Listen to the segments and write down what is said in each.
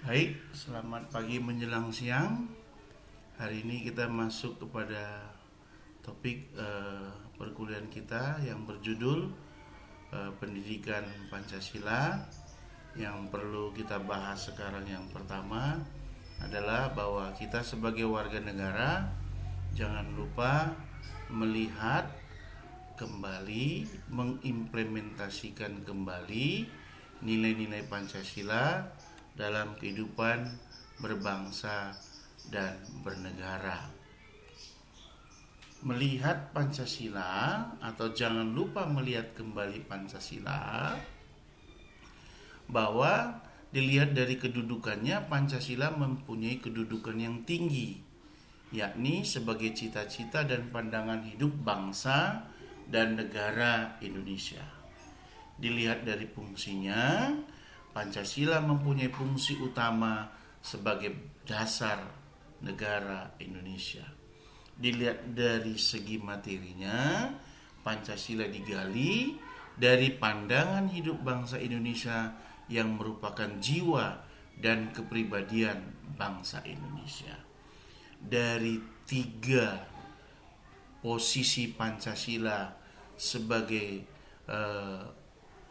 Baik, selamat pagi menjelang siang. Hari ini kita masuk kepada topik perkuliahan kita yang berjudul Pendidikan Pancasila. Yang perlu kita bahas sekarang yang pertama adalah bahwa kita sebagai warga negara jangan lupa melihat kembali, mengimplementasikan kembali nilai-nilai Pancasila dalam kehidupan berbangsa dan bernegara. Melihat Pancasila atau jangan lupa melihat kembali Pancasila, bahwa dilihat dari kedudukannya, Pancasila mempunyai kedudukan yang tinggi, yakni sebagai cita-cita dan pandangan hidup bangsa dan negara Indonesia. Dilihat dari fungsinya, Pancasila mempunyai fungsi utama sebagai dasar negara Indonesia. Dilihat dari segi materinya, Pancasila digali dari pandangan hidup bangsa Indonesia yang merupakan jiwa dan kepribadian bangsa Indonesia. Dari tiga posisi Pancasila sebagai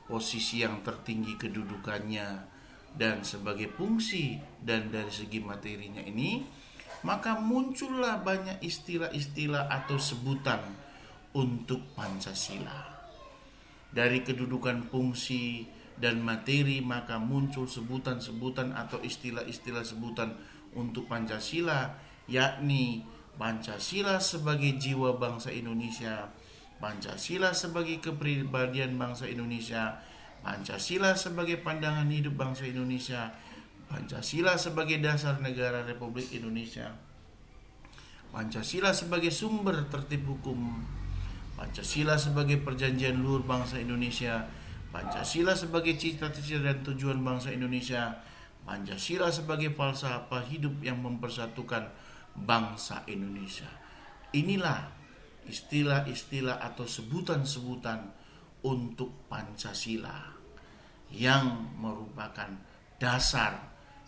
posisi yang tertinggi kedudukannya dan sebagai fungsi dan dari segi materinya ini, maka muncullah banyak istilah-istilah atau sebutan untuk Pancasila. Dari kedudukan fungsi dan materi, maka muncul sebutan-sebutan atau istilah-istilah sebutan untuk Pancasila, yakni Pancasila sebagai jiwa bangsa Indonesia, Pancasila sebagai kepribadian bangsa Indonesia, Pancasila sebagai pandangan hidup bangsa Indonesia, Pancasila sebagai dasar negara Republik Indonesia, Pancasila sebagai sumber tertib hukum, Pancasila sebagai perjanjian luhur bangsa Indonesia, Pancasila sebagai cita-cita dan tujuan bangsa Indonesia, Pancasila sebagai falsafah hidup yang mempersatukan bangsa Indonesia. Inilah istilah-istilah atau sebutan-sebutan untuk Pancasila yang merupakan dasar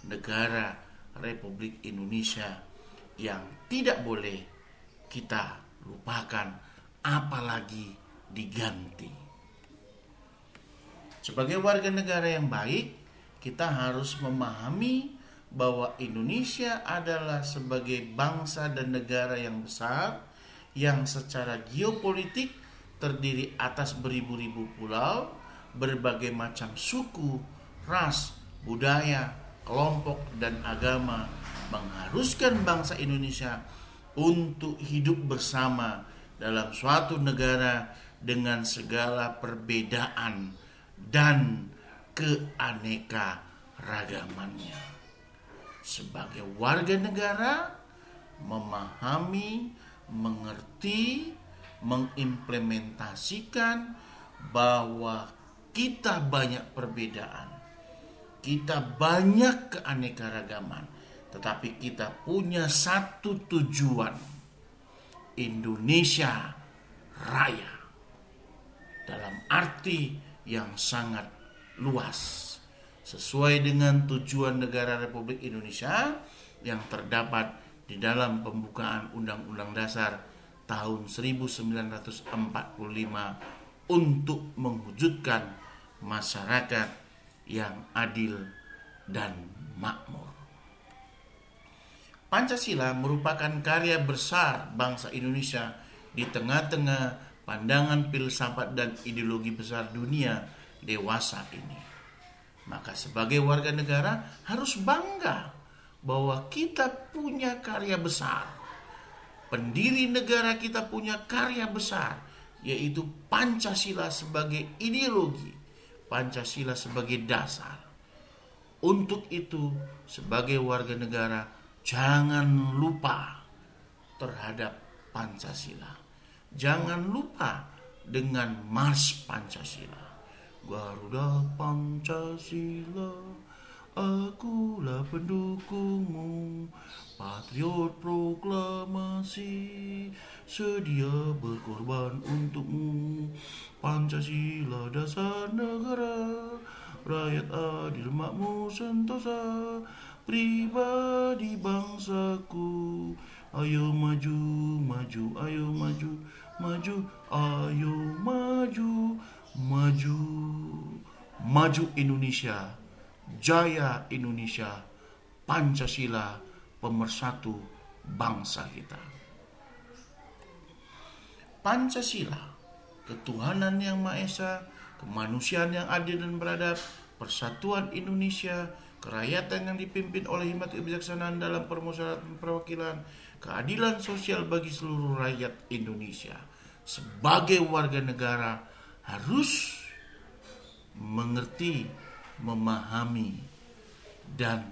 negara Republik Indonesia yang tidak boleh kita lupakan, apalagi diganti. Sebagai warga negara yang baik, kita harus memahami bahwa Indonesia adalah sebagai bangsa dan negara yang besar yang secara geopolitik terdiri atas beribu-ribu pulau, berbagai macam suku, ras, budaya, kelompok, dan agama, mengharuskan bangsa Indonesia untuk hidup bersama dalam suatu negara dengan segala perbedaan dan keanekaragamannya. Sebagai warga negara, memahami, mengerti, mengimplementasikan bahwa kita banyak perbedaan, kita banyak keanekaragaman, tetapi kita punya satu tujuan, Indonesia Raya, dalam arti yang sangat luas, sesuai dengan tujuan negara Republik Indonesia yang terdapat di dalam pembukaan Undang-Undang Dasar tahun 1945 untuk mewujudkan masyarakat yang adil dan makmur. Pancasila merupakan karya besar bangsa Indonesia di tengah-tengah pandangan filsafat dan ideologi besar dunia dewasa ini. Maka sebagai warga negara harus bangga bahwa kita punya karya besar. Pendiri negara kita punya karya besar, yaitu Pancasila sebagai ideologi, Pancasila sebagai dasar. Untuk itu, sebagai warga negara, jangan lupa terhadap Pancasila. Jangan lupa dengan Mars Pancasila. Garuda Pancasila, akulah pendukungmu, patriot proklamasi, sedia berkorban untukmu. Pancasila dasar negara, rakyat adil, makmur, sentosa, pribadi bangsaku. Ayo maju, maju, ayo maju, maju, ayo maju, maju. Maju Indonesia, jaya Indonesia, Pancasila pemersatu bangsa kita. Pancasila, ketuhanan yang Maha Esa, kemanusiaan yang adil dan beradab, persatuan Indonesia, kerakyatan yang dipimpin oleh hikmat kebijaksanaan dalam permusyawaratan perwakilan, keadilan sosial bagi seluruh rakyat Indonesia. Sebagai warga negara harus mengerti, memahami, dan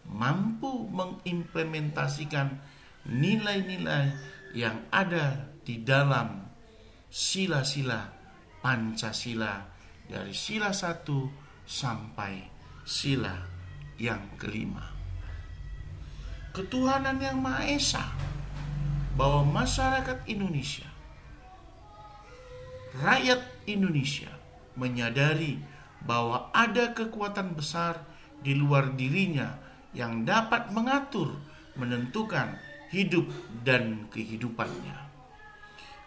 mampu mengimplementasikan nilai-nilai yang ada di dalam sila-sila Pancasila dari sila 1 sampai sila yang kelima. Ketuhanan yang Maha Esa, bahwa masyarakat Indonesia, rakyat Indonesia menyadari bahwa ada kekuatan besar di luar dirinya yang dapat mengatur, menentukan hidup dan kehidupannya.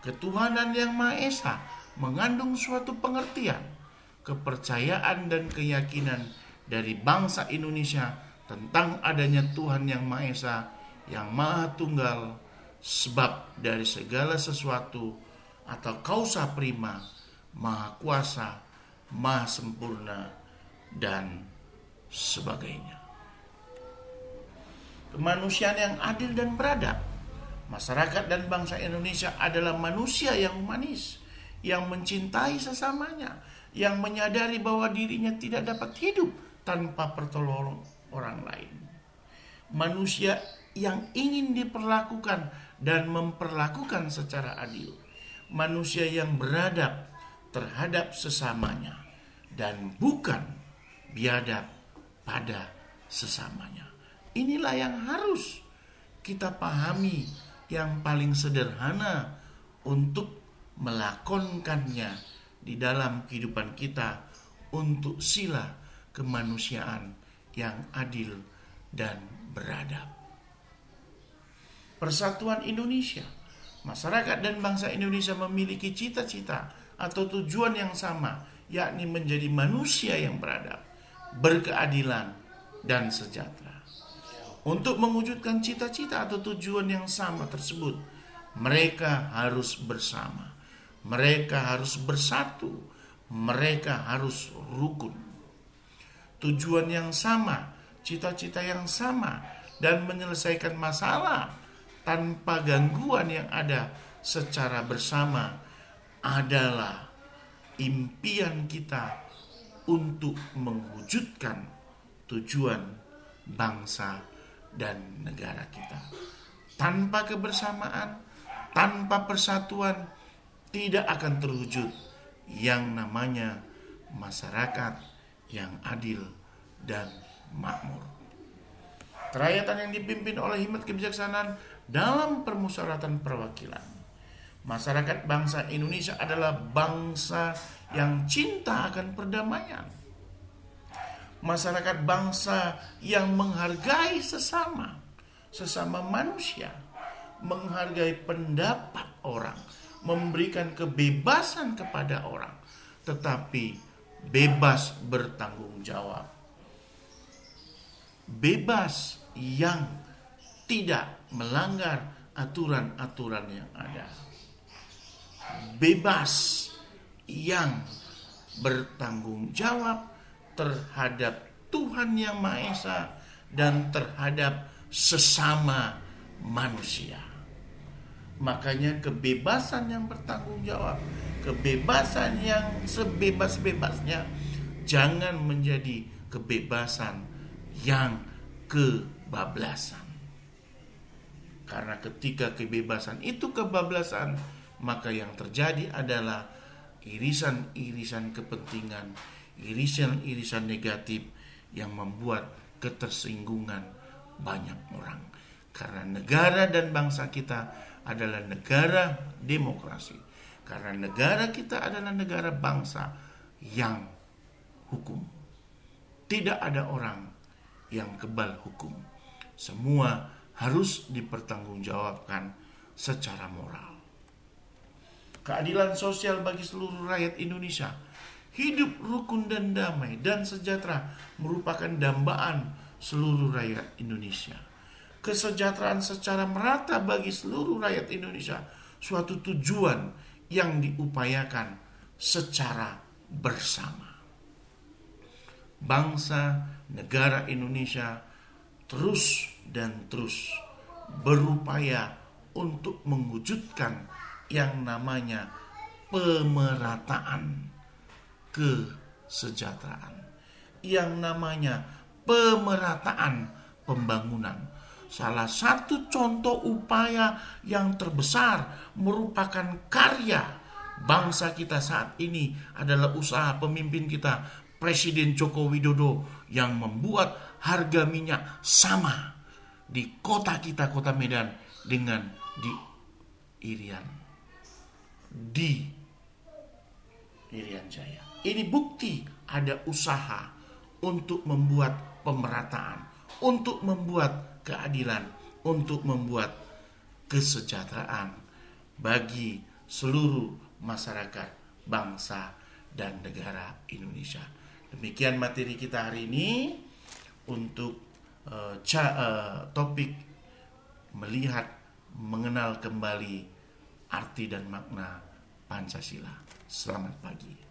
Ketuhanan yang Maha Esa mengandung suatu pengertian, kepercayaan dan keyakinan dari bangsa Indonesia tentang adanya Tuhan yang Maha Esa, yang Maha Tunggal, sebab dari segala sesuatu atau kausa prima, Maha Kuasa, Maha Sempurna, dan sebagainya. Kemanusiaan yang adil dan beradab. Masyarakat dan bangsa Indonesia adalah manusia yang humanis, yang mencintai sesamanya, yang menyadari bahwa dirinya tidak dapat hidup tanpa pertolongan orang lain. Manusia yang ingin diperlakukan dan memperlakukan secara adil. Manusia yang beradab terhadap sesamanya dan bukan biadab pada sesamanya. Inilah yang harus kita pahami, yang paling sederhana untuk melakonkannya di dalam kehidupan kita untuk sila kemanusiaan yang adil dan beradab. Persatuan Indonesia, masyarakat dan bangsa Indonesia memiliki cita-cita atau tujuan yang sama, yakni menjadi manusia yang beradab, berkeadilan, dan sejahtera. Untuk mewujudkan cita-cita atau tujuan yang sama tersebut, mereka harus bersama, mereka harus bersatu, mereka harus rukun. Tujuan yang sama, cita-cita yang sama, dan menyelesaikan masalah tanpa gangguan yang ada secara bersama adalah impian kita untuk mewujudkan tujuan bangsa dan negara kita. Tanpa kebersamaan, tanpa persatuan, tidak akan terwujud yang namanya masyarakat yang adil dan makmur. Kerakyatan yang dipimpin oleh hikmat kebijaksanaan dalam permusyawaratan perwakilan. Masyarakat bangsa Indonesia adalah bangsa yang cinta akan perdamaian. Masyarakat bangsa yang menghargai sesama manusia, menghargai pendapat orang, memberikan kebebasan kepada orang, tetapi bebas bertanggung jawab. Bebas yang tidak melanggar aturan-aturan yang ada. Bebas yang bertanggung jawab terhadap Tuhan yang Maha Esa dan terhadap sesama manusia. Makanya kebebasan yang bertanggung jawab, kebebasan yang sebebas-bebasnya, jangan menjadi kebebasan yang kebablasan. Karena ketika kebebasan itu kebablasan, maka yang terjadi adalah irisan-irisan kepentingan, irisan-irisan negatif yang membuat ketersinggungan banyak orang. Karena negara dan bangsa kita adalah negara demokrasi. Karena negara kita adalah negara bangsa yang hukum. Tidak ada orang yang kebal hukum. Semua harus dipertanggungjawabkan secara moral. Keadilan sosial bagi seluruh rakyat Indonesia. Hidup rukun dan damai dan sejahtera merupakan dambaan seluruh rakyat Indonesia. Kesejahteraan secara merata bagi seluruh rakyat Indonesia suatu tujuan yang diupayakan secara bersama. Bangsa negara Indonesia terus dan terus berupaya untuk mewujudkan yang namanya pemerataan kesejahteraan, yang namanya pemerataan pembangunan. Salah satu contoh upaya yang terbesar merupakan karya bangsa kita saat ini adalah usaha pemimpin kita, Presiden Joko Widodo, yang membuat harga minyak sama di kota kita, kota Medan, dengan di Irian Jaya. Ini bukti ada usaha untuk membuat pemerataan, untuk membuat keadilan, untuk membuat kesejahteraan bagi seluruh masyarakat, bangsa, dan negara Indonesia. Demikian materi kita hari ini untuk topik melihat, mengenal kembali arti dan makna Pancasila. Selamat pagi.